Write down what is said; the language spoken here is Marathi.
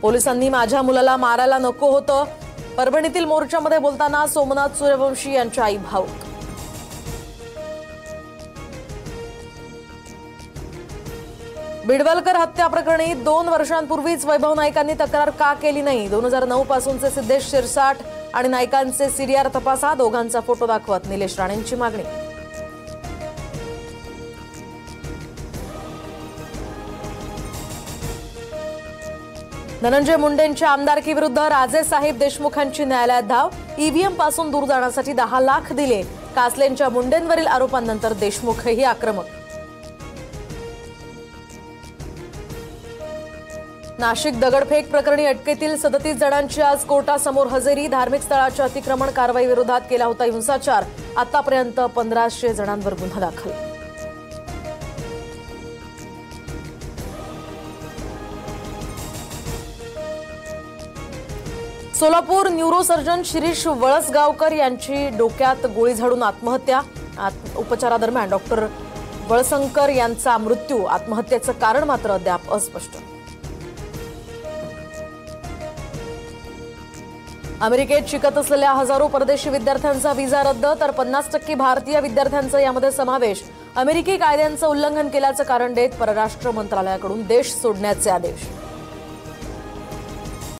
पोलिसांनी माझ्या मुलाला मारायला नको होतं. परभणीतील मोर्चामध्ये बोलताना सोमनाथ सूर्यवंशी यांची आई भाऊक. बिडवलकर हत्या प्रकरणी 2 वर्षांपूर्वीच वैभव नाईकांनी तक्रार का केली नाही? 2009 पासूनचे सिद्धेश शिरसाट आणि नाईकांचे सीडीआर तपासा. दोघांचा फोटो दाखवत निलेश राणेंची मागणी. धनंजय मुंडेंच्या आमदारकी विरुद्ध राजेसाहेब देशमुखांची न्यायालयात धाव. ईव्हीएम पासून दूर जाण्यासाठी 10 लाख दिले. कासलेंच्या मुंडेंवरील आरोपांनंतर देशमुखही आक्रमक. नाशिक दगडफेक प्रकरणी अटकेतील 37 जणांची आज कोर्टासमोर हजेरी. धार्मिक स्थळाच्या अतिक्रमण कारवाई विरोधात केला होता हिंसाचार. आतापर्यंत 1500 जणांवर गुन्हा दाखल. सोलापूर न्यूरोसर्जन शिरीष वळसगावकर यांची डोक्यात गोळी झाडून आत्महत्या. उपचारादरम्यान डॉक्टर वळसंकर यांचा मृत्यू. आत्महत्येचं कारण मात्र अद्याप अस्पष्ट. अमेरिकेत शिकत असलेल्या हजारो परदेशी विद्यार्थ्यांचा व्हिसा रद्द, तर 50% भारतीय विद्यार्थ्यांचा यामध्ये समावेश. अमेरिकी कायद्यांचं उल्लंघन केल्याचं कारण देत परराष्ट्र मंत्रालयाकडून देश सोडण्याचे आदेश.